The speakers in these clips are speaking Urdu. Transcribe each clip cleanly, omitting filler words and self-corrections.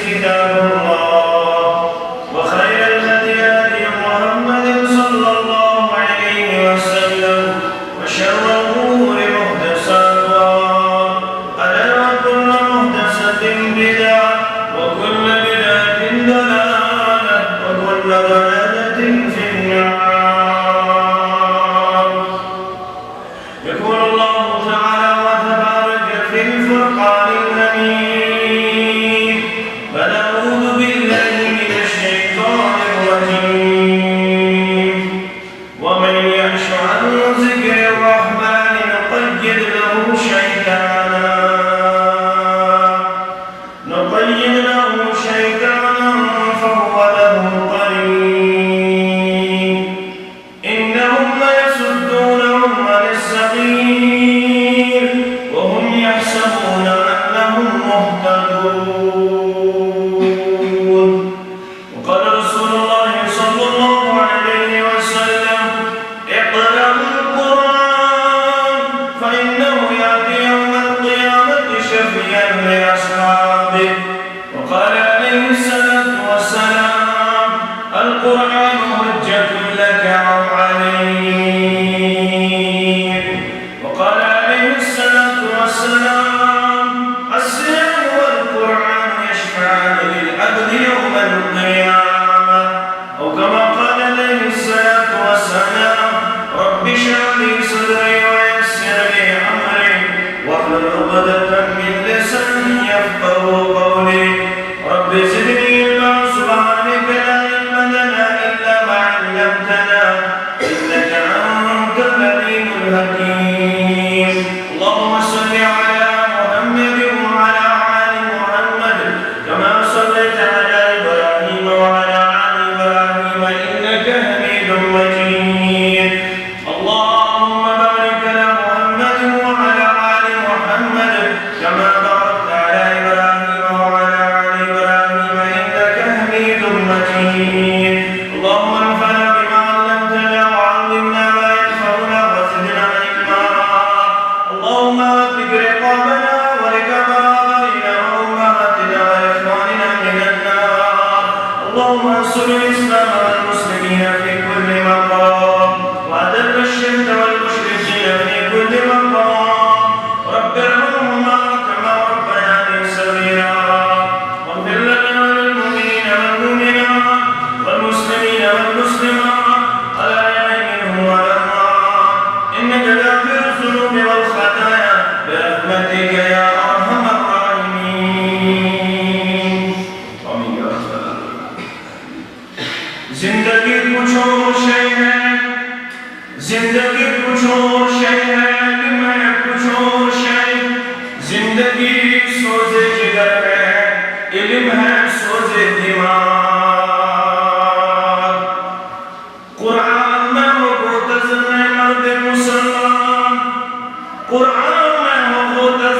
كتاب الله وخير الهدي هدي محمد صلى الله عليه وسلم وشر الأمور محدثاتها ألا وكل محدثة بدعة وكل بدعة ضلالة وكل ضلالة في النار. يقول الله تعالى وتبارك في الفرقان الحميد بعد أعوذ بالله من الشيطان الرجيم ومن يعش عن ذكر الرحمن نقيض له شيطانا فهو له قرين إنهم ليصدونهم عن السبيل وهم يحسبون أنهم مهتدون. وقال رسول الله صلى الله عليه وسلم اقرأوا القرآن فإنه يأتي يوم القيامة شفيعا لأصحابه. وقال عليه الصلاة والسلام القرآن حجة لك أو عليك. وقال عليه الصلاة والسلام الصيام والقرآن يشفعان للعبد يوم القيامة. أو كما قال عليه الصلاة والسلام رب اشرح لي صدري ويسر لي أمري واحلل عقدة من لساني يفقهوا قولي. رب زدني علما سبحانك لا علم لنا إلا ما علمتنا إنك أنت العليم الحكيم. اللهم صل على محمد وعلى آل محمد كما صليت على إبراهيم وعلى آل إبراهيم إنك حميد مجيد. اللهم بارك على محمد وعلى آل محمد كما باركت على إبراهيم وعلى آل إبراهيم إنك حميد مجيد. اللهم انفعنا بما علمتنا وعلمنا ما ينفعنا وزدنا علما. اللهم اطلق رقابنا ورقاب آبائنا وأمهاتنا وإخواننا من النار. اللهم انصر الإسلام والمسلمين في كل مقام وأذل الشرك والمشركين في كل مقام. رب ارحمهما كما ربياني صغيرا. واغفر لنا وللمؤمنين والمؤمنات والمسلمين والمسلمات الأحياء منهم والأموات إنك غافر الذنوب والخطايا برحمتك يا أرحم الراحمين. آمين يا رب العالمين. زندگی کچھ اور شے ہے، زندگی کچھ اور شے ہے، علم ہے کچھ اور شے. زندگی سوز جگر ہے، علم ہے سوز دماغ. قرآن میں ہو غوطہ مرد مسلمان، قرآن میں ہو غوطہ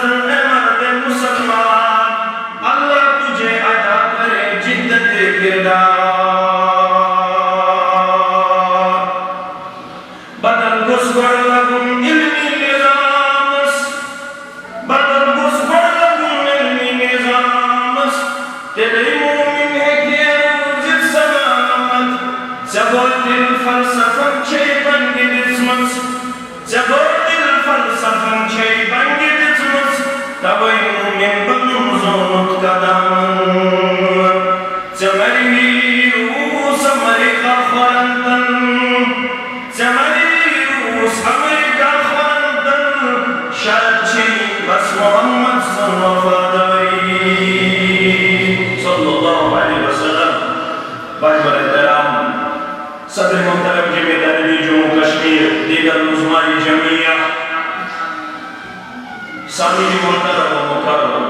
مرد مسلمان. اللہ تجھے عطا کرے جدت کردار. بدل گزبر لگن علمی نظامس، بدل گزبر لگن علمی نظامس. تیرے مومن ہے کہ روز سلامت زبرد الفلسفہ چھے بنگی دزمس، زبرد الفلسفہ چھے بنگی دزمس. تبای مومن بنزونت قدامن زمری روس امریکا خورندن، زمری روس امریکا خورندن. شرط چھے بس محمد صلی اللہ علیہ وسلم. بھائی برادران، صدر محترم جمعیت جموں کشمیر دیگر عظماء جمعیہ، سامعین محترم و مکرم،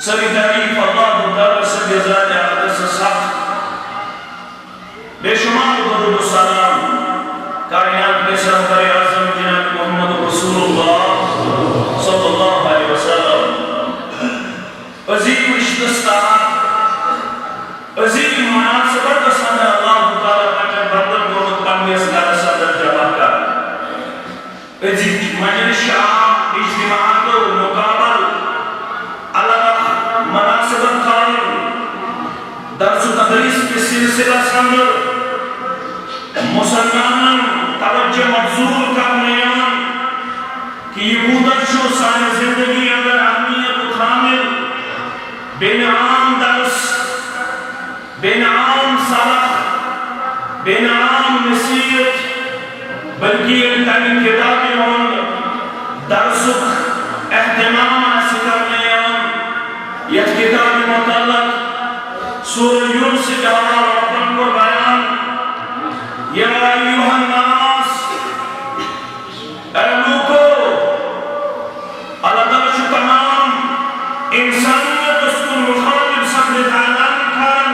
سبھی تعریف اللہ تعالی سے جزائے اقدس سخت. بے شمار درود و سلام کائنات کے سرور اعظم جناب محمد رسول اللہ صلی اللہ علیہ وسلم. عظیم اشتستار، عظیم مناسبت صلی اللہ تعالی بچے بردن گوھت پنگی اسکار صدر جمع کر. عظیم مجلس عام اجتماعات و مقابل اللہ مناسبت سلسلہ سندر مسلمان توجہ مبذول کرنے کہ یہ بودر شو سانی زندگی اگر اہمیت کامل بین عام درس بین عام سبق بین عام نصیحت بلکہ یہ تمہیں کتابی ہوں درسک اہتمام آسی کرنے یہ کتابی متعلق سورہ یونس کے حوالے ربن کو بیان یا ایوہ الناس اے لوگو اللہ تعالیٰ شو تمام انسانیت اس کو مخاطب سمجھ اعلان کرن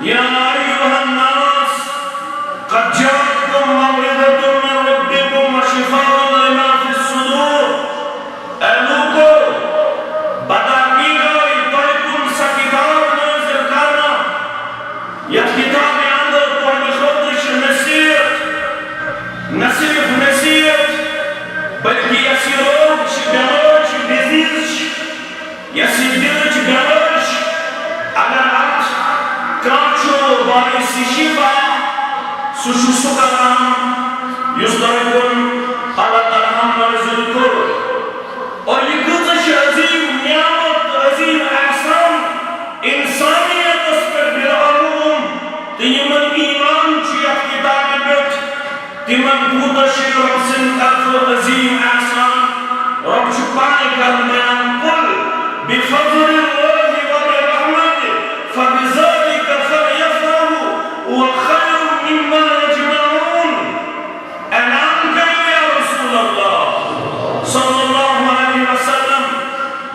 یا ایوہ الناس قد جاءتكم موعظة من ربكم وشفاء لما في الصدور اے لوگو بداقیقہ اتوائکم سا کتاب نازل کرنا یا کتاب اندر توانی خودش نصیحت نہ صرف نصیحت بلکہ یسی روگ چی بیمار چی بیزیز چی یسی دل چی بیمار چی اگر ات کانچو باعث شفا سوشو سکرام یزدرکن اللہ تعالیٰ ہم نازل کر اور یہ قدش عظیم نعمت عظیم احسان انسانیت اس پر بالعلوم تیمن ایمان چیت کتاب بیت تیمن قدش رب سن طرف عظیم احسان رب شپانے کرنے قل بفضل اللہ وبرحمت فبذلك فلیفرحوا وخیر مما یجمعون اعلان کریں یا رسول اللہ صلی اللہ علیہ وسلم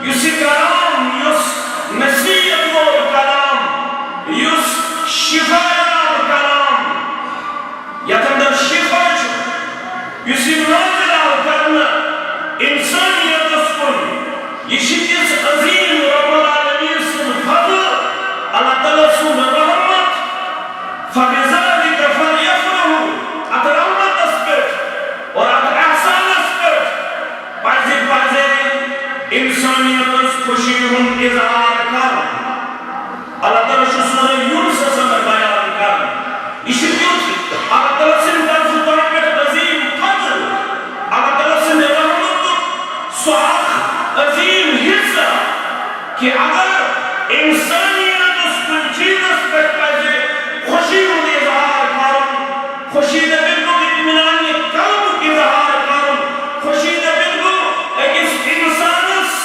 یسی کلام یس نصیحت و کلام یس شفایہ کلام یتندر شفا یسی نازلہ کرنا انسانیت اسکن یشکس عظیم رب العالمین سن فضل اللہ تعالیٰ سن رحمت فبذلك فلیفرحوا ات رحمت اسپت اور ات احسان اسپت پازے انسانیت اس خوشی ہم اظہار کر اللہ تعالیٰ شو سورہ یونس سمر بیان کر یہ شکیوت اللہ تعالیٰ سن طرف طرف عظیم فضل اللہ تعالیٰ سن رحمت سعاق عظیم حصہ کہ اگر انسانیت اس پر چیز اس پر پازے خوشی ہم اظہار کر خوشی دے بالکل اطمینانی قلب کی اظہار کر خوشی دے بالکل ایک اس انسانس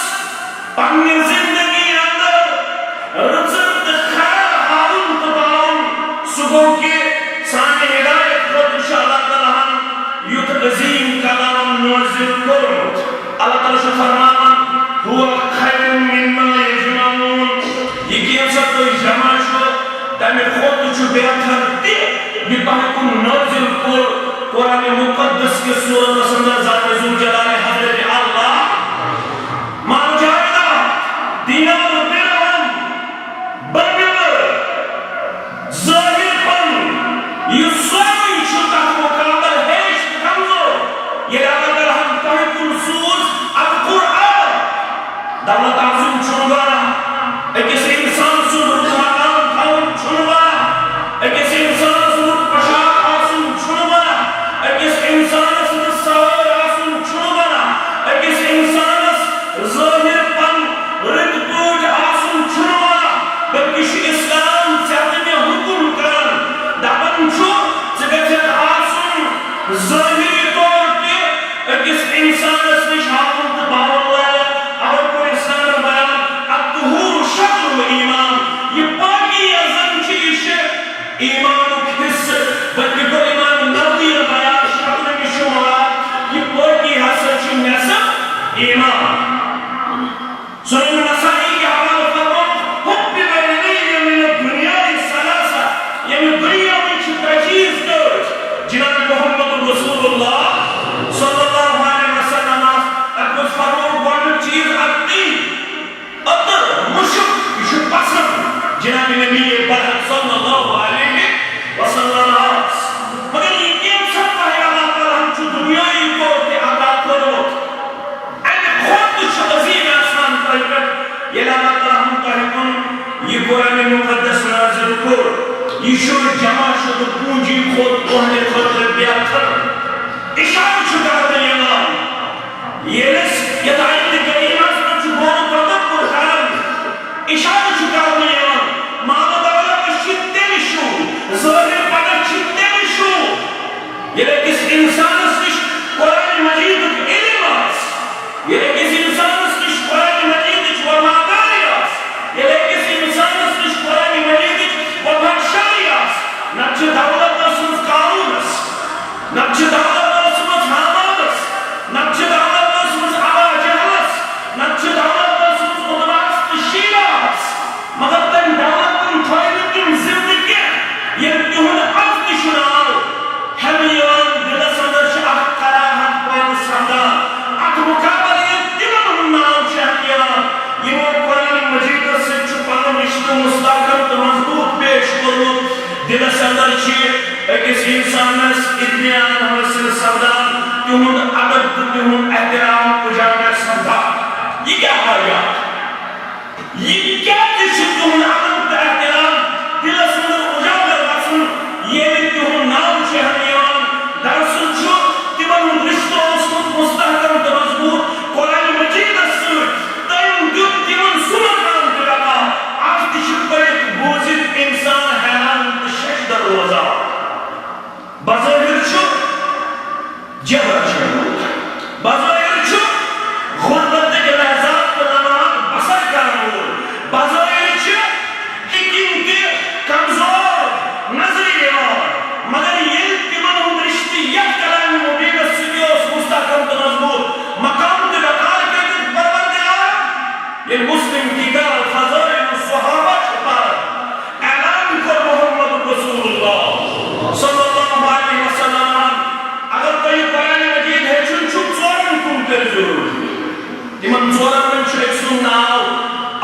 پنی زندگی اندر رزق خیر حالم تباؤن صبح کے سانے ہدایت خود انشاءاللہ تعالیٰ یوت عظیم کلام نازل کرت اللہ تعالیٰ شو فرمان ہوا خیر مما یجمعون یہ کیا سب تو جمع شو تمہیں خود چو بہتر دے یہ پاکن نازل کر قرآن مقدس کے سورت سندر ذات زلجلال حضرت اللہ مانجائدہ دینار درہم بنگر ظاہر پن یہ سوئی چھتا مقابل ہیشت کمزور یہ اگر ہم پاکن سوز القرآن دولت عظیم چھنگارا ایک اس انسان سن رکھانا کھاؤں چھنگارا ایک اس انسان سن پشاک آسن چھنگارا ایک اس انسان سن سوار آسن چھنگارا ایک اس انسان ظاہر پن رد پوج آسن چھنگارا بلکش اسلام چاہتے میں حکم کرن دابن چھو چگچت آسن ظاہری طور کے ایک اس انسان سنش حاکم تبار اللہ اور کوئی اسلام بیان الدہور شکر و ایمان یہ پاکی ازم چیش ایمان و کس بلکہ کوئی ایمان نردیر بیان شکر کی شمارات یہ پاکی حسن چی نسب ایمان سنن نسائی کے حوال فرمان حب بیلی من الدنیا سلاسہ یعنی دنیا میں چھتا چیز کرت جناب محمد رسول اللہ صلی اللہ علیہ وسلم اکبر فرمان بڑھ چیز اکتی اتر مشک یہ پسند جناب نبی برحق صلی اللہ علیہ وسلم مگر یہ کیم سب ہے اللہ تعالیٰ ہم چھو دنیای کو تے عطا کرو این خود چھو عظیم آسان پر یہ جمع شد پونجی خود تہندِ خاطر بہتر اشارہ چھ کرنہٕ یوان ییٚلہِ یتھ آیتہِ کریٖمس منٛز چھُ غور تدبر کران اشارہ چھ کرنہٕ یوان مال دولت چھِ تیٚلہِ شوٗر ظٲہِر پگاہ چھِ تیٚلہِ شوٗر ییٚلہِ أکِس اِنسانس نِش قرآن مجیدُک علم آسہِ ییٚلہِ أکِس اِنسانس نِش قرآن مجیدٕچ وفاداری آسہِ ییٚلہِ أکِس اِنسانس نِش قرآن مجیدٕچ وفاداری آسہِ نتہٕ چھِ دولت ٲسمٕژ قارونس نتہٕ چھِ دولت ٲسمٕژ حامانس نتہٕ چھِ دولت ٲسمٕژ ابا جہلس نتہٕ چھِ دولت ٲسمٕژ عُتباہس تہٕ شیباہس مگر تٔمۍ دولتن تھٲے نہٕ تِم زِندٕ کینٛہہ ییٚلہِ تِہُنٛد از تہِ چھُ ناو ہٮ۪نہٕ یِوان دِلس انٛدر چھِ اکھ کراہت پٲدٕ سپدان اکھ مُقابلہٕ ییٚلہِ تِمن ہُنٛد ناو چھُ ہٮ۪نہٕ یِوان یِمو قرآن مجیدس سۭتۍ چھُ پنُن رشتہٕ مستحکم تہٕ مضبوٗط پیش کوٚرمُت دِلس انٛدر چھِ أکِس اِنسانس اطمینان حٲصِل سپدان تِہُنٛد ادب تہٕ تِہُنٛد احترام اُجاگر سپدان یہِ کیٛاہ وجہ یہِ کیٛازِ چھُ تِہُنٛد ادب تہٕ احترام دِلس انٛدر اُجاگر گژھُن ییٚلہِ تِہُنٛد ناو چھُ ہٮ۪نہٕ یِوان دراصل چھُ تِمن ہُنٛد رشتہٕ اوسمُت مستحکم تہٕ مضبوٗط قرآن مجیدس سۭتۍ تٔمۍ دیُت تِمن سُہ مقام تہٕ رقام از تہِ چھُ پٔرِتھ بوٗزِتھ اِنسان حیران تہٕ ششدر روزان بظٲہِر چھُ جبر چھُ بظٲہِر چھُ غُربتٕکۍ لحظات تہٕ لمحات بسر کرن وول بظٲہِر چھِ ہیٚکِنۍ تہِ کمزور نظرِ یِوان مگر ییٚلہِ تِمن ہُنٛد رشتہٕ یتھ کلامِ مبیٖنس سۭتۍ اوس مستحکم تہٕ مضبوٗط مقام تہٕ وقار کٔرِتھ پروردگار ییٚلہِ مسلم کتاب فضائل الصحابہ چھُ پران اعلان کوٚر محمد رسول اللہ صلی اللہ علیہ وسلم اگر تۄہہِ قرآن مجیٖد ہیٚچھُن چھُ ژورن کُن کٔرِو تِمن ژورن منٛز چھُ أکۍ سُنٛد ناو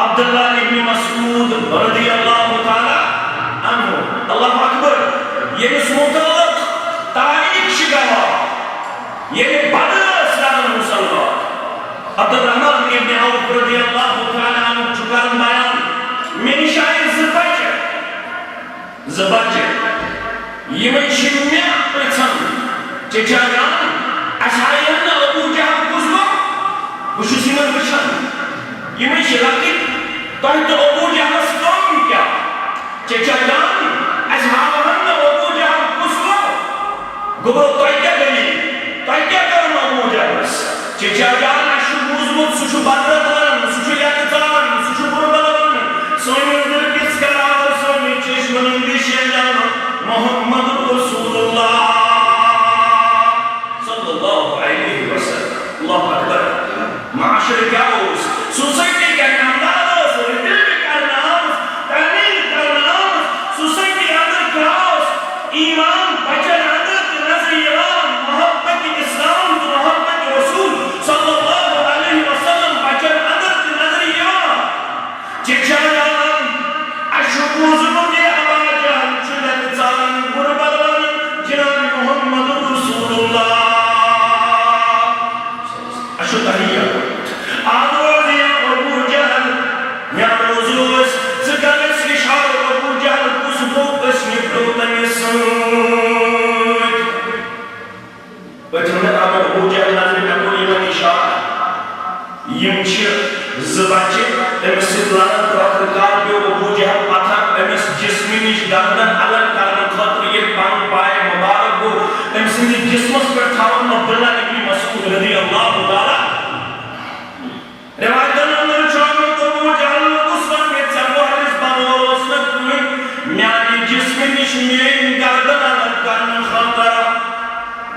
عبداللہ ابن مسعود رضی اللہ تعالیٰ عنہ اللہ اکبر ییٚمِس مُتعلق تاریخ چھِ گواہ ییٚلہِ بدر ٲسۍ لگان مُسلمان عبدالرحمن ابن عوف رضی اللہ تعالیٰ عنہ چھُ کران بیان مےٚ نِش آیہِ زٕ بچہِ یِمے چھِ مےٚ پرٛژھان چچا جان اَسہِ ہایَن نہٕ ابوٗ جہل کُس گوٚو بہٕ چھُس یِمن وٕچھان یِمے چھِ لۄکٕٹۍ تۄہہِ تہٕ ابوٗ جہلس کٲم کیٛاہ چچا جان اَسہِ ہاوہن نہٕ ابوٗ جہل کُس گوٚو گوٚو تۄہہِ کیٛاہ دٔلیٖل تۄہہِ کیٛاہ کٔرٕن ابوٗ جہلس چچا جان اَسہِ چھُ بوٗزمُت سُہ چھُ بدرت ونان سُہ چھُ یتہٕ ژلان سُہ چھُ بُربل ونان سٲنِس دِلکِس کراوس سٲنِس چشمن ہٕنٛدِ شیجان محمد رسول اللہ صلی اللہ علیہ وسلم اللہ اکبر معاشر کیا اوس سوسائٹی کرنہٕ انداز ٲس رِٹیٖل کرنہٕ آمٕژ تعمیٖر کرنہٕ آمٕژ سوسائٹی اندر کیٛاہ اوس ایٖمان بچن اندر تہِ نظرِ یِوان محبت اسلام تہٕ محبت رسول صلی اللہ علیہ وسلم بچن اندر تہِ نظرِ یِوان چچا جان اَسہِ چھُ بوٗزمُت یہِ ابا جہل چھُ یتہٕ ژلان بُربل ونان جناب محمد رسول اللہ اَسہِ چھُ تحیہ آز روز یا ابوٗ جہل یا روز ٲسۍ ژٕ کر اَسہِ اِشارٕ ابوٗ جہل کُس گوٚو أسۍ نِپٹو تٔمِس سۭتۍ پٔتمہِ دۄہ ابوٗ جہل نظرِ مےٚ کوٚر یِمن اِشارٕ یِم چھِ زٕ بچہِ أمِس سۭتۍ لڑان تہٕ ٲخٕرکار پیوٚو ابوٗ جہل پتھر أمِس جسمہٕ نِش گردن الگ کرنہٕ خٲطرٕ ییٚلہِ پنُن پاے مُبارک گوٚو أمۍ سٕنٛدِس جسمس پٮ۪ٹھ تھاوُن عبداللہ ابن مسعود رضی اللہ تعالیٰ روایتن اندر چھُ آمُت ابوٗ جہل اوس ونان ژےٚ بہرس بنووُس نہٕ کٕہٕنۍ میانہِ جسمہٕ نِش میٲنۍ گردن الگ کرنہٕ خٲطرٕ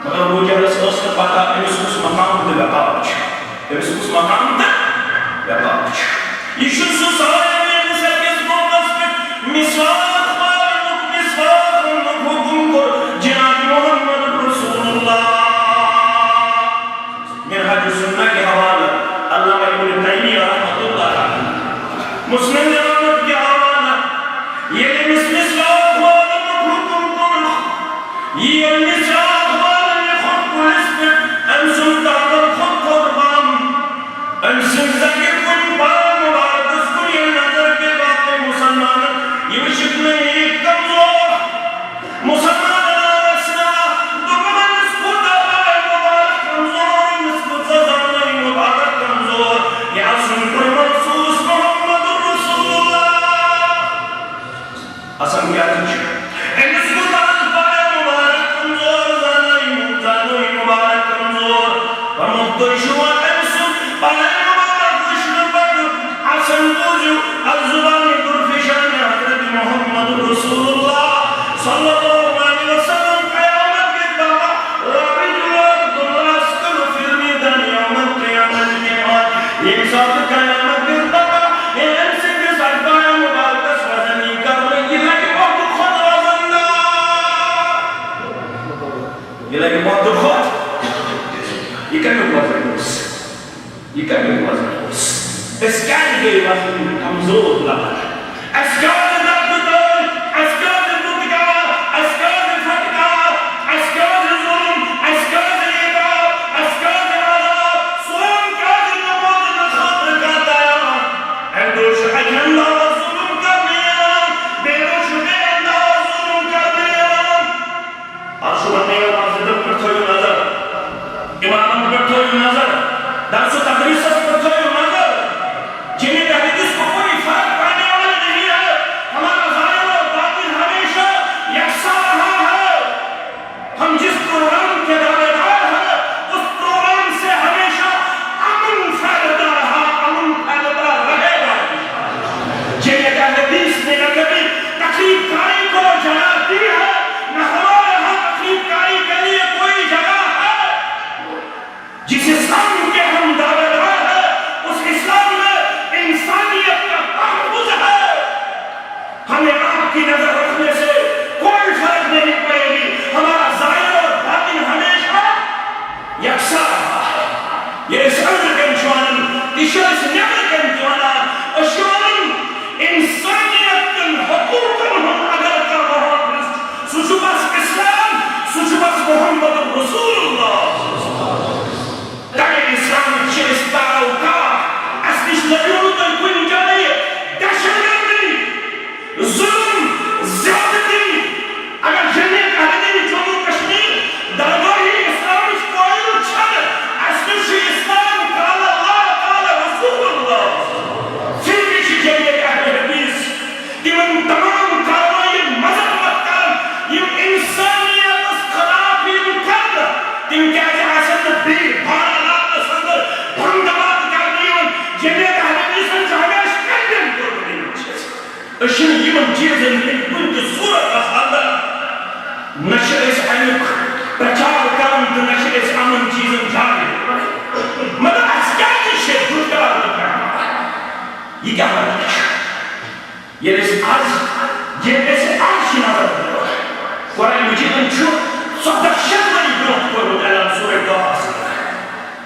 مگر ابوٗ جہلس ٲس نہٕ پتہ أمِس کُس مقام تہٕ وقار چھُ أمِس کُس مقام تہٕ وقار چھُ یہِ چھُ سُہ سوال ییٚمِس أکِس موقعس پٮ۪ٹھ مسواک مارنُک مسواک اَننُک حُکُم کوٚر جناب محمد رسول اللہ منہاج السنہ کے حوالہ علامہ ابن تیمیہ رحمۃ اللہ علیہ مسلم جوامع کے حوالہ ییٚلہِ أمِس مسواک مارنُک حُکُم کوٚر ییٚلہِ مسواک مارنہِ کھوٚت کُلِس پٮ۪ٹھ أمۍ سُنٛد تعداد کھوٚت تھوٚد بام أمۍ سٕنٛز زنٛگہِ کُن پاے مُبارکس کُن ییٚلہِ نظر پیٚیہِ باقٕے مُسلمانن یہِ وٕچھِتھ نہٕ یہِ کمزور کمزور لگا اس گاز درد دل اس گاز بدگار اس گاز فتگار اس گاز ظلم اس گاز عذاب اس گاز عذاب سوم گاز نماز نخاطر کا دیا اے دوش اے انداز ظلم کر دیا بے روش بے انداز ظلم کر دیا آشو بندے آواز در پر تھوئی نظر امام پر تھوئی نظر درس و تدریس پر تھوئی نظر جنہیں تحدیث کو کوئی فرق پانے والا نہیں ہے ہمارا ظاہر و باطن ہمیشہ یکساں رہا ہے ہم جس پروگرام کے دعوے دار ہیں اس پروگرام سے ہمیشہ امن پھیلتا رہا امن پھیلتا رہے گا جنہیں تحدیث نے نہ کبھی تکلیف کاری کو جگہ دی ہے نہ ہمارے ہاں تکلیف کاری کے لیے کوئی جگہ ہے جس اسلام کے ہم دعوے دار ہیں اس اسلام میں انسانیت کا تحفظ ہے ہمیں آپ کی نظر رکھنے سے کوئی فرق نہیں پڑے گی ہمارا ظاہر اور باطن ہمیشہ یکساں رہا ہے یہ اس عرض کے امشوانن اس نعمت کے امتحانات اشوانن انسانیت کے حقوق ہم اگر کا محافظ سچبس اسلام سچبس محمد رسول اللہ تاکہ اسلام چیستارا ہوگا اس لڑیوں تو کوئی جائے دہشتگردی ظلم زیادتی اگر جنہیں کہتے ہیں جموں کشمیر درگاہی اسلام اس کوئی چھڑ اس اسلام قال اللہ قال رسول اللہ پھر بھی جنہیں کہتے حدیث کہ من تمام کاروائی مذہب کر یہ انسانیت اس خلافی مکرد تم کیا جہاں بھی بھارا لاتا سندر بھنگوات کردیون جنہیں اشن یمن چیزن ان کن صورت احاطہ نشر اس حیق پرچار کرن تو نشر اس امن چیزن جانے مگر اس کیا چیز بردار کرنا یہ کیا مطلب یہ اس آج یہ ایسے آج کی نظر دیو قرآن مجید انچو صدق شدنی بروت قرآن اعلان سورہ دعا سے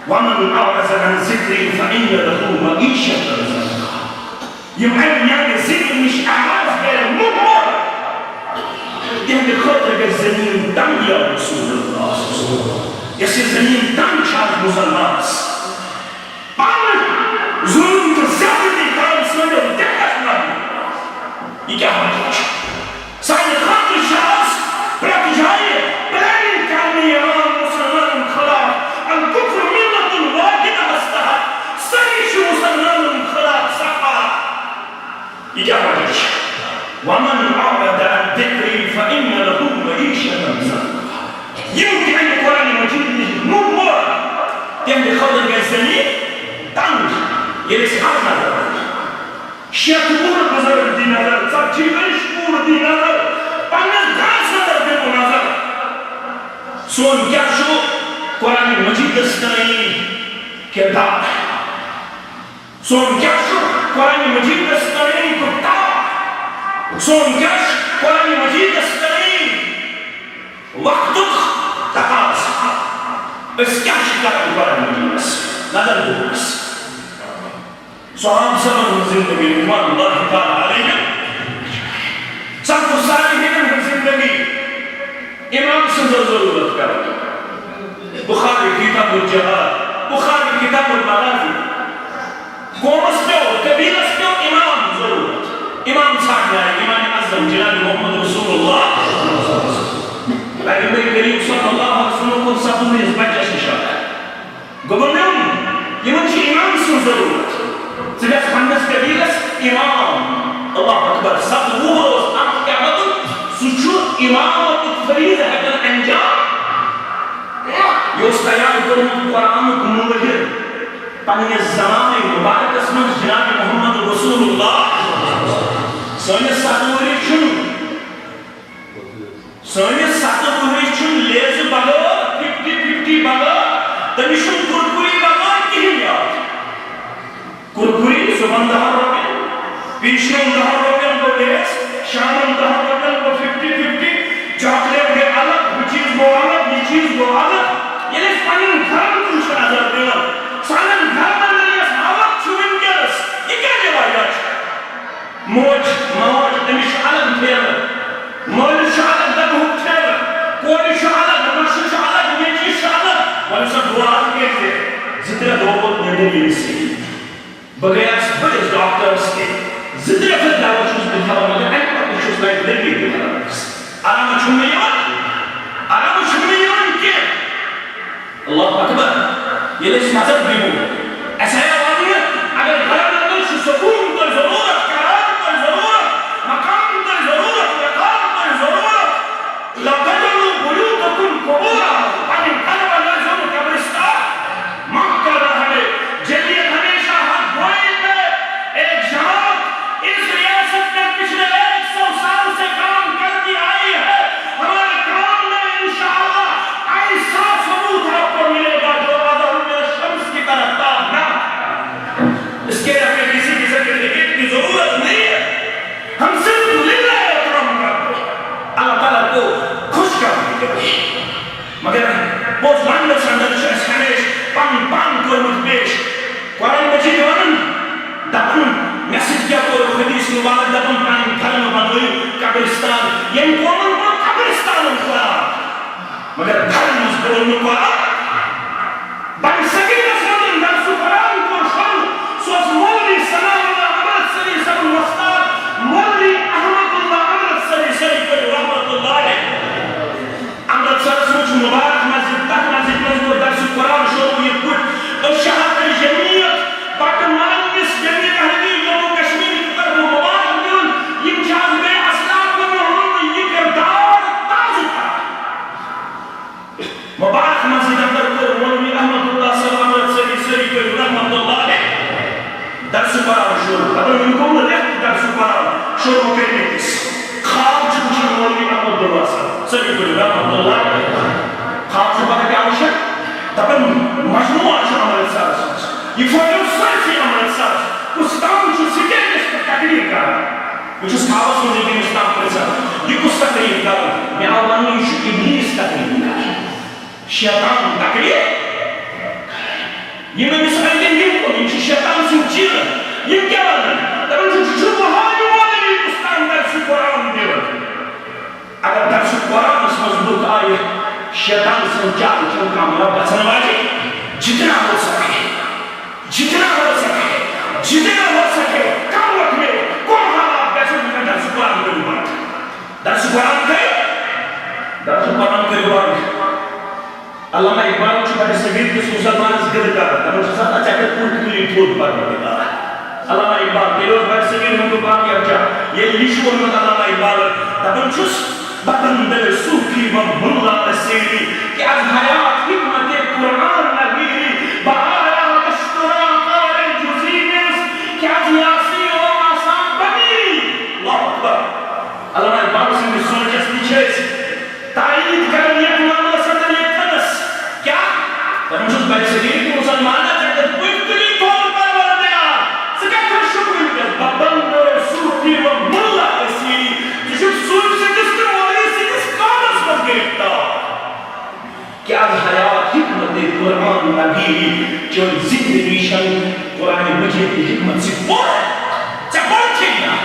وَمَنْ أَعْرَزَ عَنْ ذِكْرِي فَإِنَّ لَهُ مَعِيشَةً ضَنْكَ يمكن يعني ذكر مش أعراض غير مضمر يهدي خاطرك الزمين دم يا رسول الله يصير زمين دم شعب مسلمات بعمل ظلم تزاوي كان سنة ودقة نبي يجعل سعيد خاطر الشخص برات جاية بلين كان يرام مسلمان خلاف الكفر ملة واحدة أستهد سيش مسلمان خلاف سحر إجابة ومن أعرض عن ذكري فإن له معيشة ضنكا يمكن أن القرآن المجيد مضمر يمكن خاطر الزمين دنك يليس أحمد شيطور بزر الدينار ترجيبش پور دينار پانس داس نظر دے مناظر سون کیا شو قرآن المجيد استنعی کردار سون کیا شو قرآن مجید استنعی کتاب سون کش قرآن مجید استنعی وقتک تقاس اس کیا شکر قرآن مجید نظر بورس صحاب سبب زندگی رحمان اللہ تعالی علیہ سب صالحین زندگی امام سے ضرورت کریں بخاری کتاب الجہاد بخاری کتاب المغازی قومس پہ قبیلس پہ امام ضرورت امام صاحب ہے امام اعظم جناب محمد رسول اللہ پیغمبر کریم صلی اللہ علیہ وسلم کو سب میں اس بچہ سے شاہ ہے گورنر یہ منچی امام سے ضرورت سجاس خندس قبیلس امام اللہ اکبر سب وہ روز آپ کیا مطلب سچو امام فریض ہے کن انجام یہ اس تیار کرنے قرآن کو مبہر پنی زمان مبارک اسمت جناب محمد رسول اللہ سونے ساتوری چن لیز بغیر 50-50 بغیر تنشن کرکری بغیر کہیں یاد کرکری صبح 10 روپے پیشن 10 روپے کو لیز شام 10 روپے کو 50-50 چاکلیٹ کے الگ وہ چیز وہ الگ یہ چیز وہ الگ یہ لیز پنی گھر کچھ نظر دینا سالن گھر میں لیز آوک چھوئن گرس یہ کیا جوائیات موج موج تمش الگ پھیر مول الگ دبہ پھیر کور الگ نش الگ نیچی الگ ولی سا دعا کے زترہ دو نیدر سی بغیر بڑے ڈاکٹرس کے زترہ پھر دعوت چھوز بتھاوا مگر ایک پتہ چھوز لائٹ لگی بتھاوا آرام چھونے یوان کی اللہ اکبر یہ اس مذہب بھی ہوں ایسا ہے آوازی ہے اگر گھر اندر سکون پر ضرورت قرار پر ضرورت مقام پر ضرورت وقار پر ضرورت لَقَدَرُوا بُيُوتَكُمْ قُبُورًا ان قلب لازم قبرستان ماں کر رہا ہے جلیت ہمیشہ حق گوئی میں ایک جماعت اس ریاست میں پچھلے 100 سال سے کام کرتی آئی ہے ہمارے کام میں انشاءاللہ ایسا ثبوت آپ کو ملے گا جو آدھر میں شمس کی طرح تاب نہ اس کے لیے کسی کی سرٹیفکیٹ کی ضرورت نہیں ہے ہم صرف للہ اکرام کرتے اللہ تعالیٰ کو خوش کرنے کے لیے مگر بہت لانڈر سندر چیز ہمیش پان کرمت پیش قرآن مجید ونن دپن میسج کیا کو حدیث مبارک دپن پانی گھرن بنوئی قبرستان یم قومن کو قبرستان قرآن مگر گھرن مزبرن قرآن بن سکین سندن درس قرآن کو شروع سوز مولی سلام اللہ عمرت سری سب مستاد مولی احمد اللہ عمرت سری سری پر رحمت اللہ عمرت سر سوچ مبارک مسجد تک مسجد مزبور درس قرآن شروع یہ کچھ اور شہر جمعیت پاکمان اس جمعیت اہلی جمعو کشمیر پر مبارک دیون یہ جازبے اسلام میں ہم یہ کردار تازی تھا مبارک مسجد اندر کو مولوی احمد اللہ صلی اللہ علیہ وسلم سری کوئی رحمت اللہ علیہ درس قرآن شروع اگر ان کو لکھ درس قرآن شروع کرنے کس خواب چکشن مولوی احمد اللہ سری کوئی رحمت اللہ علیہ خواب سے پتہ کیا ہوشک تبن مجموعہ چھو عمل سارس یہ فوٹو سرسی عمل سارس اسلام چھو سکے اس پر تقریر کر کچھ اس کھاوس میں لیکن اسلام پر سارس یہ کس تقریر کر میں آوانی شو ابلیس تقریر کر شیطان تقریر یہ میں مثال دیں گے کو یہ شیطان سے چیز یہ کیا بنا تبن چھو بہانی والی اسلام درس قرآن دیو اگر درس قرآن اس مضبوط آئے شیطان سے جال کیوں کامیاب بچنے والے جتنا ہو سکے کم وقت میں کون حالات بیسے میں درس قرآن کرو بات درس قرآن کرو بات علامہ اقبال چھو بڑی سبیت کس مسلمان اس گرد کر رہا ہے مجھے ساتھ اچھا کہ پورٹ کلی ٹھوٹ پر بڑھا علامہ اقبال دیلوز بڑی سبیت ہم کو باقی اچھا یہ لیشو انہوں علامہ اقبال تبن چھس بدن دل صوفی و ملا نسیری کہ از حیات حکمت قرآن نگیری بہایا اشترا قار جزینس کہ از یاسی و آسان بنیری اللہ اکبر علامہ اقبال سے بھی سوچ اس نیچے تائید کرنی اقمام صدر یہ تنس کیا؟ تب مجھے بڑی سبیل کی مسلمان ہے جب پوکتلی طور پر ورنیا سکر کر شکر انکر بدن دل صوفی و ملا نسیری جسے صوف سے جس کے کیا حیات حکمت قرآن نبی جو زندگی شن قرآن مجید کی حکمت سے بڑھ کھینا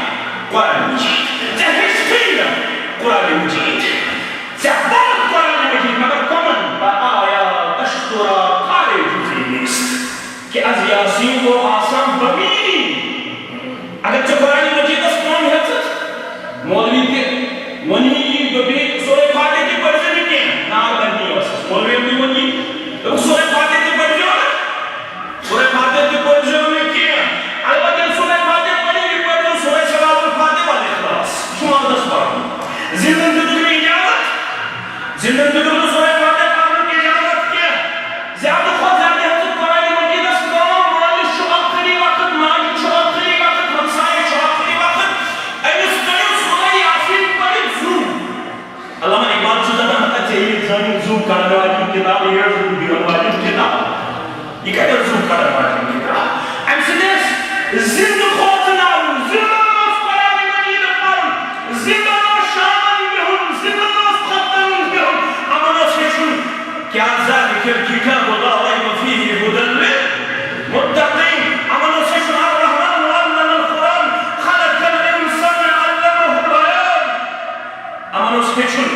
قرآن مجید چاہے ہسٹرینا قرآن مجید چاہے بڑھ قرآن مجید مگر کمن با آیا اشترا قارے جزی نیست کہ از یاسین کو آسان بمیری اگر چاہے قرآن مجید اس کون حفظت مولوی کے ونی گبی سورے فاتح کی پرزے میں کیا نام بنی ہے مولوی اپنی ونی تو سورے فاتح کی پرزے میں سورے فاتح کی پرزے میں کیا البتہ سورے فاتح پڑھی کی پرزے سورے شباب الفاتح والے خلاص شمار 10 بار زندن دکھ میں اجازت زندن دکھ میں سورے فاتح پڑھنے کی اجازت کیا زیادہ خود زیادہ حضرت قرآن مجید اس کام مالی شو آخری وقت مالی شو آخری وقت ہمسائے شو آخری وقت ایس کرو سورہ یاسین پڑھی زوم علامہ اقبال سے زیادہ حتی چاہیے زمین زوم کرنے والی کتاب یہ زوم دیون والی کتاب یہ کہتے ہیں زوم کرنے والی کتاب ایم سیدیس زند خوتنا زند ناس قرآن مجید پر زند ناس شامن بہن زند ناس خطن بہن امن ہیچن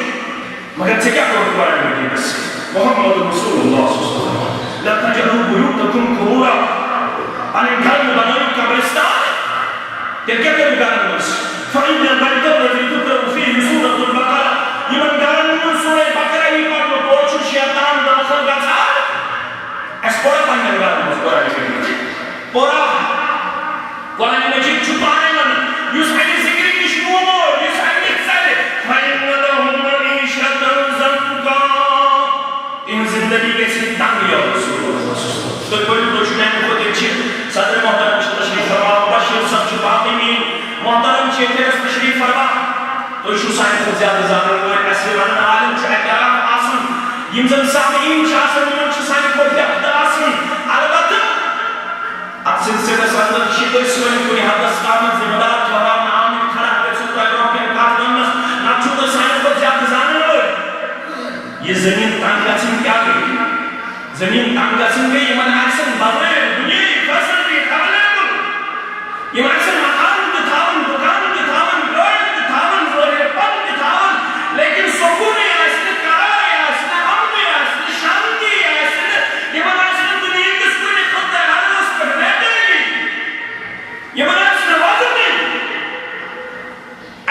مگر ژے کیٛاہ کوٚرُتھ قرآنِ مجیٖدس سۭتۍ محمد رسول اللہ صلی اللہ علیہ وسلم لا تجعلوا بيوتكم قبورا پنٕنۍ گھر مہٕ بنٲیِو قبرستان تیٚلہِ کیٛاہ کٔرِو گھرن منٛز فإن البيت الذي تقرأ فيه سورة البقرة یِمن گھرن منٛز سورہ بقرہ یی پرنہٕ تور چھُ شیطان دٲخل گژھان اَسہِ پوٚرا پنٕنٮ۪ن گھرن منٛز قرآنِ مجیٖد پوٚرا قرآنِ مجیٖد چھُ پانے ونان یُس اَمہِ ذِکرِ نِش مومور یُس اَمہِ نِش ژلہِ فإن لهم معيشة ضنكا تِہنٛز زندگی گژھِ تنگ یا رسول اللہ تُہۍ پٔرِو تُہۍ چھِو میانہِ کھۄتہٕ ییٚتہِ چھِ صدر محترم چھِ تشریف فرما بشیر صاحب چھِ باقٕے محترم چھِ ییٚتہِ حظ تشریف فرما تُہۍ چھِو سانہِ کھۄتہٕ زیادٕ زانن وٲلۍ اَسہِ ونان عالم چھُ اعتراف آسان یِم زن سامعیٖن چھِ آسان یِمن چھِ سانہِ کھۄتہٕ بہتر آسان البتہٕ اتھ سلسلس اندر چھِ أسۍ وۄنۍ کُنہِ حدس تامتھ ذمہٕ دار ٹھہراونہٕ آمٕتۍ کھڑا گژھِو تۄہہِ برونٛہہ کَنہِ کتھ وننس نتہٕ چھِو تُہۍ سانہِ کھۄتہٕ زیادٕ زانن وٲلۍ یہِ زٔمیٖن تنگ گژھٕنۍ کیٛاہ گٔے زٔمیٖن تنگ گژھٕنۍ گٔے یِمن آسن بدلٲوِتھ دُنیہٕکۍ فیسلٹی ایویلیبل یِم آسن مکان تہِ تھاوان دُکان تہِ تھاوان گٲڑۍ تہِ تھاوان ظٲہِر پن تہِ تھاوان لیکن سکوٗنٕے آسہِ نہٕ قرارٕے آسہِ نہٕ امنٕے آسہِ نہٕ شانتی آسہِ نہٕ یِمن آسہِ نہٕ دُنیہکِس کُنہِ خطہٕ عرضس پٮ۪ٹھ بیدٲری یِمن آسہِ نہٕ وۄزُمٕے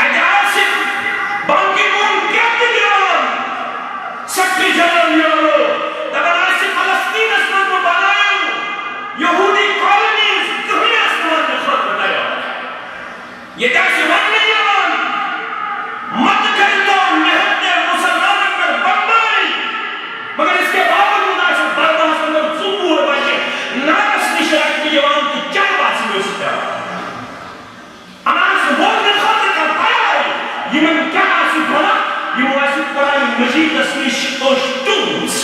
اَتہِ آسہِ بانکی مون کیٛاہ تہِ دِوان سیکٹری جنرل یورو دپان آسہِ فلسطیٖنس منٛز مہ بنٲیِو یہوٗدی کالونیٖز کٕہٕنۍ آسہِ نہٕ وننہٕ خٲطرٕ تیار ییٚتہِ آسہِ وننہٕ یِوان مت کٔرۍتو مہرتہِ مُسلمانن پٮ۪ٹھ بمبٲری مگر اس کے باوجوٗد آسہِ برداہس منٛز 24 بجہِ نارس نِش رٹنہٕ یِوان تہٕ چلو آسہِ مےٚ اوس پیٚوان اَما آسہِ بولنہٕ خٲطرٕ کانٛہہ تیار یِمن کیٛاہ آسہِ بنان یِمو آسہِ قرآنِ مجیٖدس نِش tools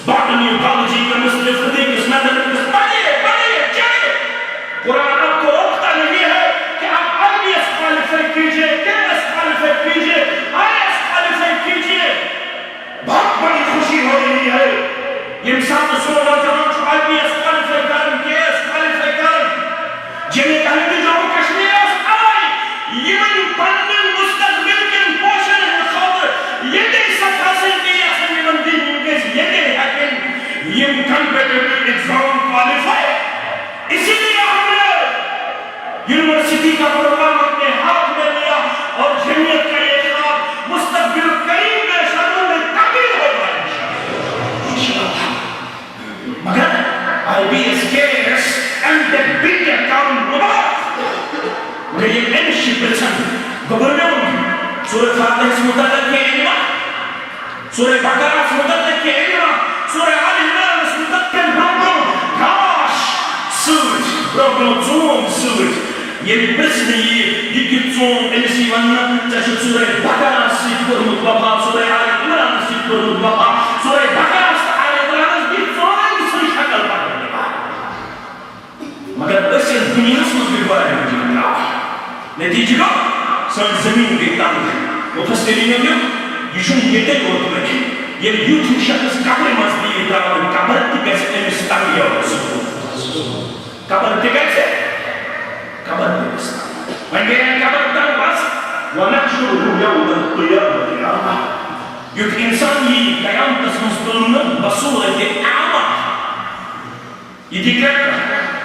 botany biology chemistry physics mathematics پڑھیے چاہیے قرآن آپ کو روکتا نہیں ہے کہ آپ IBS کوالیفائی کیجئے KS کوالیفائی کیجئے IAS کوالیفائی کیجئے بہت بڑی خوشی ہو رہی ہے یہ ساتھ سو نوجوان جو IBS کوالیفائی کرن KS کوالیفائی کرن جنہیں کہیں جو کشمیر آئی یمن پنن مستقبل کن پوشن خاطر یہ سب حاصل کیا یمن دین کے یہ یم کمپیٹیٹو ایگزام کوالیفائی اسی لیے ہم نے یونیورسٹی کا پروگرام اپنے ہاتھ میں لیا اور جمعیت کا یہ خواب مستقبل قریب میں شامل میں تعبیر ہوگا انشاءاللہ مگر IBS KS and the big account مبارک مگر یہ انشی پرسن گبرنون سورہ فاتحہ سے متعلق کے علمہ سورہ بقرہ سے متعلق کے علمہ سورہ آل عمران سے متعلق کے برونگو گاش سوچ برونگو زون سوچ یہ پرسن یہ کی زون انسی ونن چاہے سورہ بقرہ سے کرمت وفا سورہ آل عمران سے کرمت وفا سورہ بقرہ سے آل عمران سے زون سے شکل پاکنے مگر اسے دنیا سے بگوارے مجھے نتیجہ کو سن زمین کے تنگ مفسرین نے یہ چھن یہ تے ہوت میں یہ یوتھ شخص قبر مزدی تراون قبر تے کیسے امس تنگ یا قبر تے کیسے قبر تے when they قبر تنگ بس ونحشره يوم القيامة یوتھ انسان یہ قیامت مستلن بصورت اعمى یہ دیکھتا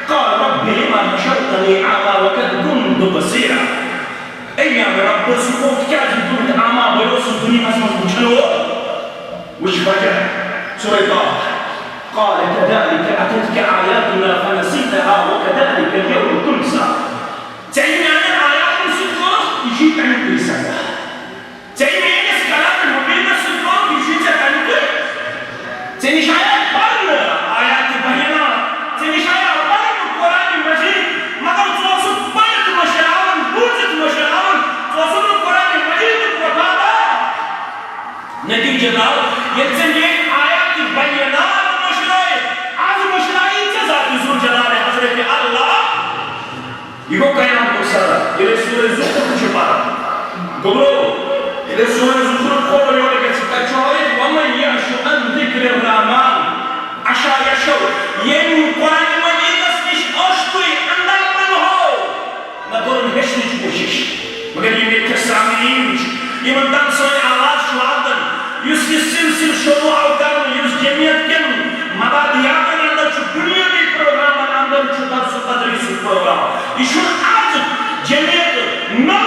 قال رب لما حشرتني أعمى وقد كنت بصيرا أيام رب سكوت كاجي كنت أعمى ويوس الدنيا أسمى مجلوة وش بجا سورة قال كذلك أتتك آياتنا فنسيتها وكذلك اليوم تنسى تعيني أنا آيات سكوت يجيك عن لسانها تعيني أنا كلام المبين سكوت يجيك عن لسانها تعيني آيات برنا آيات بينا تعيني آيات القرآن المجيد مگر توصل بيت مشاعر بوجت مشاعر توصل القرآن المجيد وطابع نتيجة دار يتسمى آيات بينات مشروع از مشروعي جزاء ذو جلال حضرت الله يقول قيام بسرعة إلى سورة زخرف شبارة قبلوا إلى سورة زخرف قول يولك ستة ومن يعش عن ذكر الرحمن عشا يشو ين القرآن المجيد نقول نحشنش بوشش مگر یہ میرے سامعین یہ من دم سوئے آواز واتن یس یہ سلسل شروع آو کرن یس جمعیت کن مبادیاتن اندر چھ دنیاوی پروگرامن اندر چھ درس و تدریس پروگرام یہ چھن آج جمعیت نو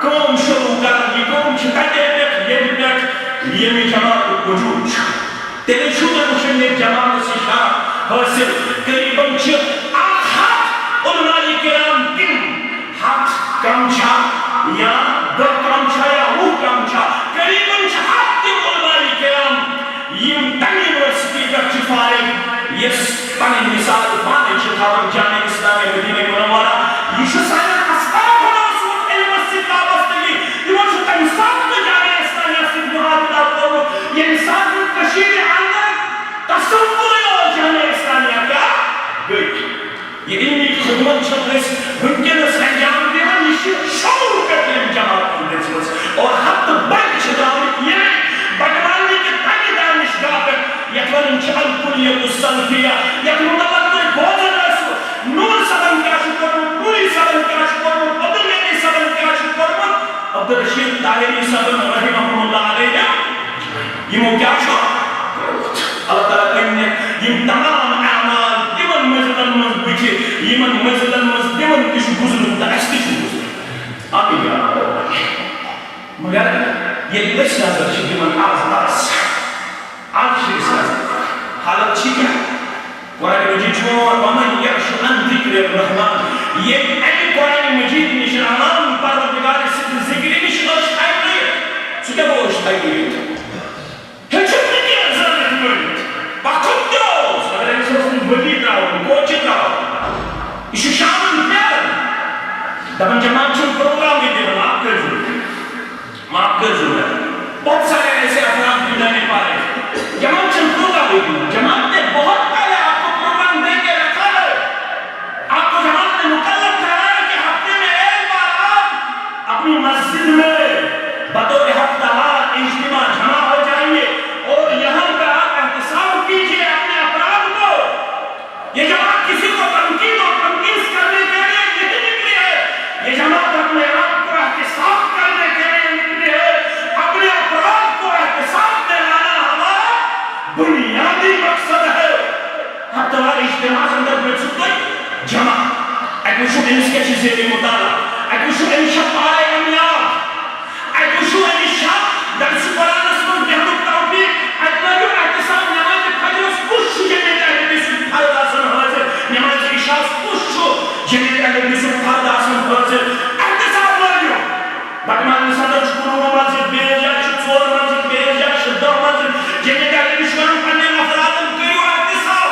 قوم شروع کرن یہ قوم چھ کتے پیٹ یہ پیٹ یہ جماعت وجود چھ تیرے چھوٹے مشن ایک جماعت سے شاہ حاصل قریباً چھ آخات علماء کرام کن ہاتھ کم چھا یا در کم چھا یا وہ کم چھا قریباً چھ ہاتھ تیم علماء کرام یم تن یونیورسٹی کا چفارے یس پانی مثال پانے چھتاون جامعہ اسلامی مدینہ منورہ یہ چھو سائن اسباب حناسوت علم سے تابستگی یہ چھو تنسان میں جامعہ اسلامی سے محاولہ کرو یہ انسان کشید اندر تصور جامعہ اسلامیہ کیا گئی یہ علمی خدمت چھترس ممکنس انجام دینا یہ شعور کرتے ہیں جماعت اندر اور حد بڑھ چھتاوی یہ بڑھوانی کے تاکی دانشگاہ پر یکلن چھل کلیت السلفیہ یکلن مطلب بوزن ایسو نور سبن کیا شکر پوری سبن کیا شکر عبداللہ سبن کیا شکر عبدالرشید طاہری سبن رحمہ اللہ علیہ یہ مو کیا شکر اللہ تعالیٰ کہنے یہ تمام اعمال دیون مزدن مز بچے یہ مزدن مز دیون کش گزرن تا اس کش گزرن آمین یا اللہ مگر یہ لش نظر شکل من آز شکل نظر حالت ٹھیک ہے قرآن مجید چھوڑ ومن یعش عن ذکر الرحمن یہ ایک قرآن مجید نشن عام پروردگار سے ذکر نشن اشتائی نہیں سکے وہ اشتائی نہیں یہ شامل پیار دبن جماعت چھن پروگرام بھی دینا معاف کر ضرور بہت سارے ایسے افراد بھی جانے پا رہے جماعت چھن پروگرام بھی دینا جماعت نے بہت پہلے آپ کو پروگرام دے کے رکھا ہے آپ کو جماعت نے مکلف کرا ہے کہ ہفتے میں ایک بار آپ اپنی مسجد میں بطور ہفتہ وار اجتماع جمع ہو جائیے اور یہاں پر آپ احتساب کیجئے اپنے افراد کو یہ جماعت کسی کو تنقید اور تنقیص کرنے کے لیے نہیں نکلی ہے یہ جماعت اپنے آپ کو احتساب کرنے کے لیے نکلی ہے اپنے افراد کو احتساب دلانا ہمارا بنیادی مقصد ہے ہفتہ وار اجتماع اندر میں چھتے جمع ایک شو انس کے چیزیں بھی مطالعہ ایک شو انشاء پارے امیاب ایک شو انشاء درس قرآن اسمن بہت توفیق اتنا جو احتساب نماز فجر اس کچھ جنہیں کہتے ہیں سن فرد آسن حاضر نماز عشاء اس کچھ جنہیں کہتے ہیں سن فرد آسن حاضر احتساب لگیو بکمان صدر شکروں مسجد بیجا شکور مسجد بیجا شدہ مسجد جنہیں کہتے ہیں شکروں پڑھنے افرادم کریو احتساب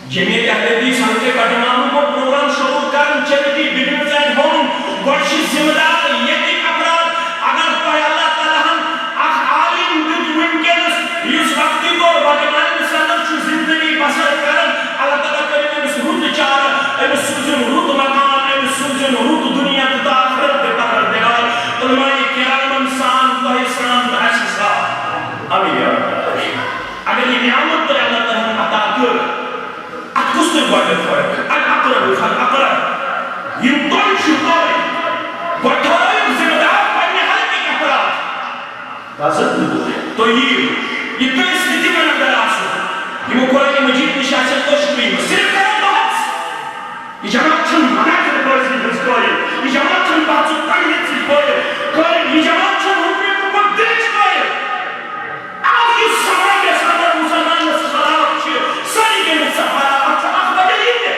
جنہیں کہتے ہیں سنتے کٹمانوں کو پروگرام شروع کرن چلتی بگن زید ہون گوشی ذمہ دار یتی افراد اگر کوئی اللہ تعالیٰ ہم اخ عالم دن منکنس یوس وقتی کو بکمان صدر شو زندگی بسر کرن اللہ تعالیٰ کرنے امس رود چار امس سوزن رود مکان امس سوزن رود دنیا تتا آخرت دے پکر دیگار علماء کرام انسان تو اسلام تو حسیسا آمین یا اگر یہ نعمت تو اللہ تعالیٰ ہم عطا کر اتکستر بڑھت فرق اقرب الخلق اقرب یہ دون شکوئی گوٹھائی ذمہ دار پڑھنے حلقی کا فراد بازت نہیں تو یہ تو اس لیتی میں نظر آسو یہ قرآن مجید نشاہ سے کوشکوئی صرف کرو بہت یہ جماعت چھن منع کر بازی بزگوئی یہ جماعت چھن بازو تنگیت سے کوئی یہ جماعت چھن حکمی کو خود دیکھ کوئی آج یہ سمرہ کے ساتھ مسلمان نے خلاف چھے ساری کے مصفحہ اچھا بدلی دے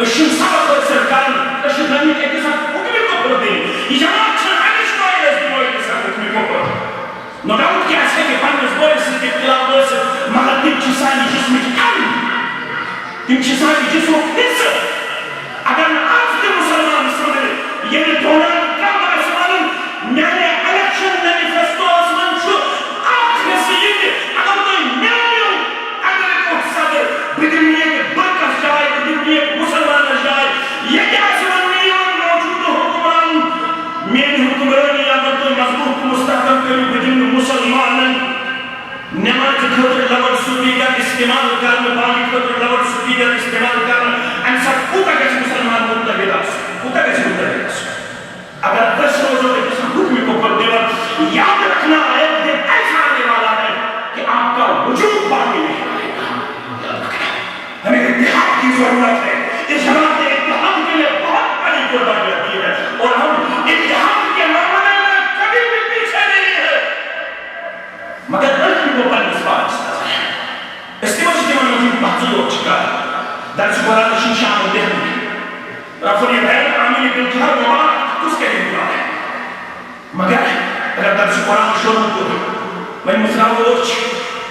اشن سبق ہوئے سرکار اشن نمی کے ساتھ حکمی کو خود دیں یہ جماعت چھن علیش کوئی رہتی موئی کے ساتھ حکمی کو خود نو ڈاؤٹ کیا ہے کہ پانیس بوئی سے کے خلاف ہوئے سے مگر تم چیزانی جسم کی کم تم چیزانی جسم کی حصہ اگر آج کے مسلمان سمجھے یہ دونان کم آسمان میانے الیکشن مینیفیسٹو آسمان چھو آخر سے یہ کہ اگر کوئی میانیوں اگر ایک صدر بدنیے کے برکس جائے بدنیے کے مسلمان جائے یہ کہ آسمان میان موجود حکمان میان حکمرانی اگر کوئی مضبوط کو مستحکم کری بدن مسلمان نماز خطر لور سپیکر استعمال کرنا بانی خطر لور سپیکر استعمال کرنا انسا رفع اليدين عامل بالجهر مبارك تسكت الدعاء مگر اگر درس قرآن شروع کرو من متراوش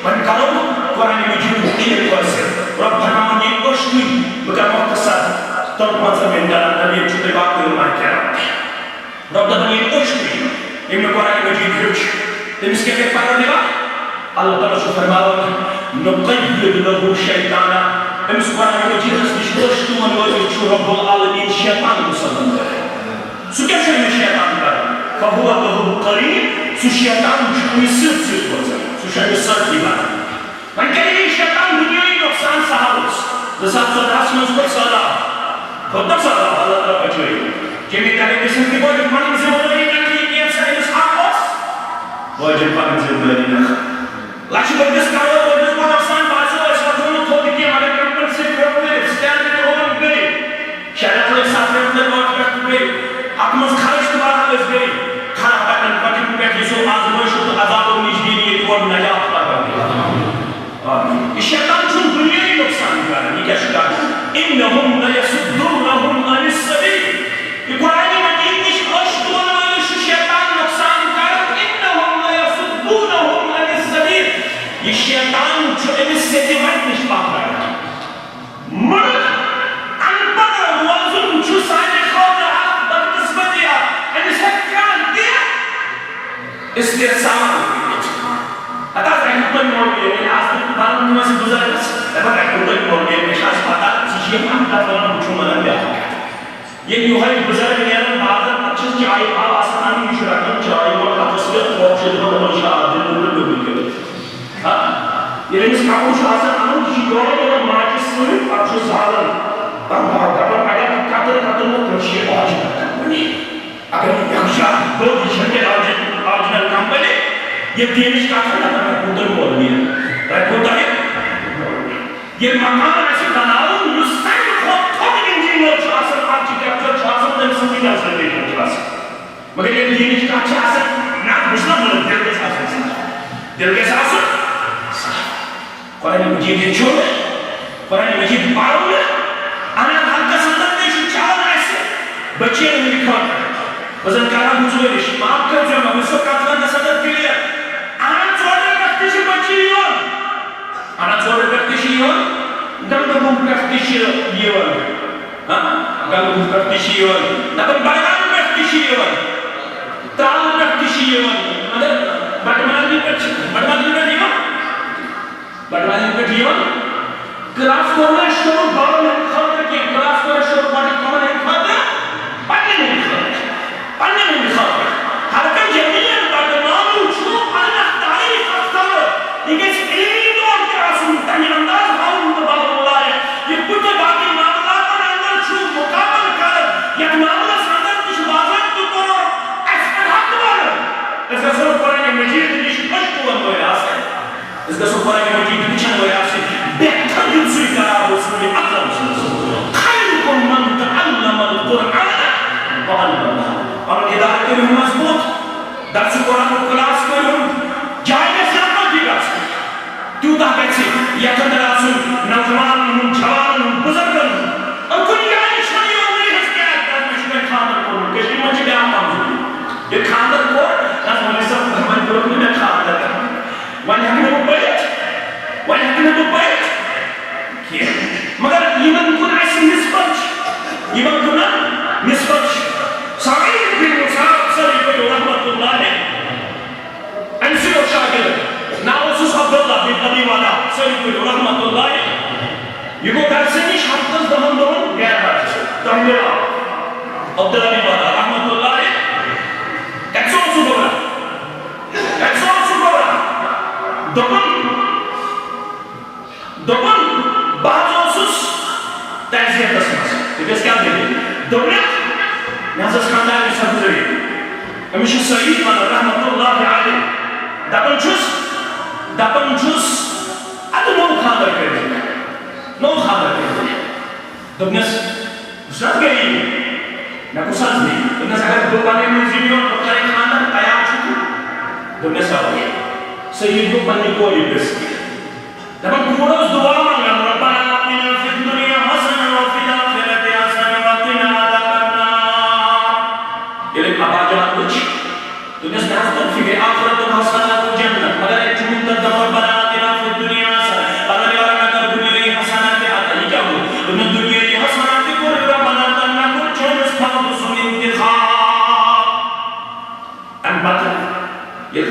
من قلب قرآن مجید إلى الواسع ربنا من يقشني بكم مختصر ترمز من دار النبي جد باقي المكان ربنا من يقشني ابن قرآن مجید رج تمس کے پارا لگا اللہ تعالی شو فرماوا نقيد له شيطانا امس قرآن مجید اس نشوشتو من وجه رب العالمين شيطان مسلم سو کیا شیطان کا فهو له قرين سو شیطان جوی سلسل وزن سو شیطان دیوان من کہی شیطان دنیای نقصان صحابس رسال صد رسمز پر صدا خودتا صدا اللہ تعالی بچوئی جمی تاری بسن کی بوجب من زمانی نکی کیا سائنس حافظ بوجب من زمانی نکی لاشی بودس کارو بودس کو نقصان بازو اسفاتونو تھوڑی کیا مگر کمپن سے پروپر سٹینڈ میں ہوئی گئی شیطان اللہ ساتھ رکھنے بہت کرتے گئی اپنز خرش تبارہ اس گئی کھانا پاکن پاکن پاکن سو آزمائش و عذاب و نجدینی ایک اور نجات پاکن یہ شیطان چون دنیای نقصان کرنا یہ کیا شکار انہم لیسدونہم عن السبیل یہ قرآن مجید نش اشتون والش شیطان نقصان کرنا انہم لیسدونہم عن السبیل یہ شیطان چون امس سے دیوائت نش پاک کرنا مرد انبر وزن چو سانے خود آپ بدقسمت دیا امس حکران دیا استرسام حتی رحمت اللہ مولی ہے آج تک بارن میں سے گزر ہے رحمت اللہ مولی ہے شاز پاتا سیشی حمدہ فرنا مچھو مدن بیا یہ یوں ہے گزر نیرن بازر اچھس چاہی آب آسانی شرکن چاہی اور اتصویر خواب شدر اور شاہ دل نور لگی کرے یہ رمس کامو شاہزن آن کشی گوڑے اور ماجس سوری اچھو سالن پر اگر قطر قطر مطرشی آج نکمنی اگر یک شاہ دو دیشن کے آجنل کمپنی یہ دینش کا کھڑا تھا ریکوٹر بول دیا ریکوٹر یہ مکان ایسے بناؤں مستقل خود تھوڑی انجینئر چاہسن آرکیٹیکچر چاہسن تنسلی نظر دیکھنے چاہسن مگر یہ دینش کا چاہسن نا مسلم ملک دل کے ساتھ دل کے ساتھ قرآن مجید ہے چھوڑ قرآن مجید پاؤں گا آنا حال کا سندر دیشن چاہن ایسے بچے نے لکھا وزن کارا بزرگش معاف کر جو میں سب کاتلان کا صدر کے لئے Ana çorba pektişiyor, ganggu pektişiyor, ganggu pektişiyor, namun bayram pektişiyor, tal pektişiyor, ada badmali pektişiyor, badmali pektişiyor, kelas korner şunu bağlı kaldı ki kelas korner şunu bağlı kaldı, panen kaldı, hareket cemiyen bağlı namu şunu Allah tarif aktarı, İngiliz تنی انداز حاول تبارک اللہ ہے یہ کچھ باقی معاملات پر اندر چھو مقابل کر یک معاملہ سندر کچھ واضح تو کرو اس پر حق بارا اس کا سر قرآن مجید نیش پشت ہوا ہوئے آسے اس کا سر قرآن مجید نیشن ہوئے آسے بہتر دن سوئی کرا رسول اکرم صلی اللہ علیہ وسلم خیرکم من تعلم القرآن وعلم اور ادارت میں مضبوط درس قرآن و کلاس کروں جائے میں سرپر کی گا تیوتا بیچے یکن درازن نوجوان جوان بزرگن اور کوئی یعنی شنی عمری ہس کے آگے میں شنی خاندر کروں کشی مجھے بیان کامزوری یہ خاندر کو ناز مولی صاحب ہمیں دورت میں خاندر کروں وانی حکم بیت کیا مگر ایمن کن ایسی نسبت سعید بن مصعب صلی اللہ رحمت اللہ نے انسی و شاگرد ناوسوس عبداللہ بن ابی والا سید رحمت اللہ یہ وہ درس نہیں شرطز دہن گیر درس تنگیرہ عبداللہ بن والا رحمت اللہ ایکسون سکورا دبن بازوسوس تیزیت دسماس یہ کیا دے دبن نازس خاندان میں سب گزری ہمیشہ سعید والا رحمت اللہ علیہ دپن چھس ادو نو خاندر کرتے دبنس سرد گئی نکو سرد نہیں دبنس اگر دو پانے میں زیمیون بکرے خاندر تیار چھکو دبنس آگئی سید کو پنی کوئی پس کی دبن کورس دعا مانگا ربنا آتنا فی الدنیا حسنا وفی الاخرۃ حسنا وقنا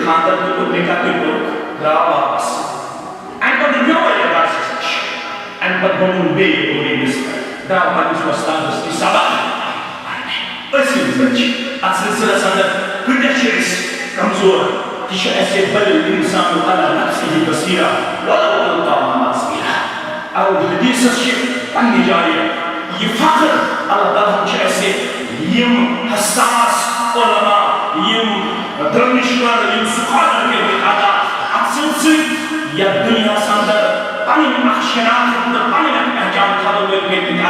خاندر تو نکاح کے لوگ درا واپس اینڈ پتہ بیو یہ بارس اینڈ پتہ بنون بے بولی مصر درا پنس وستان دستی سبق اسی بچ اصل سلسلہ کتہ چیز کمزور یہ ایسے بل انسان علی نفسه بصیرہ ولو القى معاصیہ اور حدیث پنہ جائے یہ فخر اللہ تعالیٰ ایسے یم حساس علماء یم درمشور یم سکھالر کے لئے اکثر یا دنیا ساندر پنہ شناخت پنہ پہچان خبر کے لئے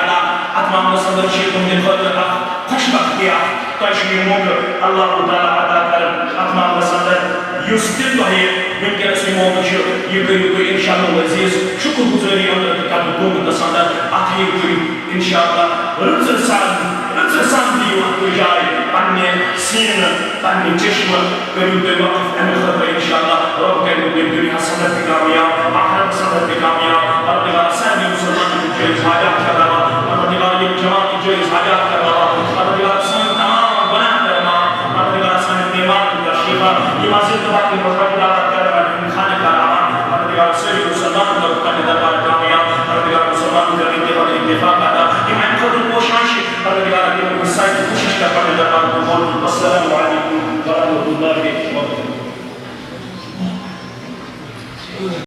اتمام سندر شیطن نے خطر خوشبخت کیا تشوی موقع اللہ تعالیٰ عطا کرم اتمام سندر یستل تو ہے بلکہ رسمی موقع چھو یہ کریو تو انشاءاللہ عزیز شکر گزاری اندر کتاب دوم تصاندر آتھائی کریو انشاءاللہ رزر سان دیو اکو جائے پننے سین پننے چشم کریو تو وقف امی خطر انشاءاللہ رب کریو تو دنیا سندر کی کامیاب آخرت سندر کی کامیاب اور دیگر سہمی مسلمان کی جو حاجات کر رہا اور دیگر یہ جماعت کی جو حاجات کر رہا اور دیگر سن تمام بنا کر رہا اور دیگر سن دیمان کا شیفہ یہ مسجد تباہ کی مطلب دعوت کر رہا ہے خانے کا رہا اور دیگر سری مسلمان کا کرنے دربار کامیاب اور دیگر مسلمان کا اتفاق اتفاق آتا یہ میں خود کوشش اور دیگر کی مسائل کوشش کا کرنے دربار کو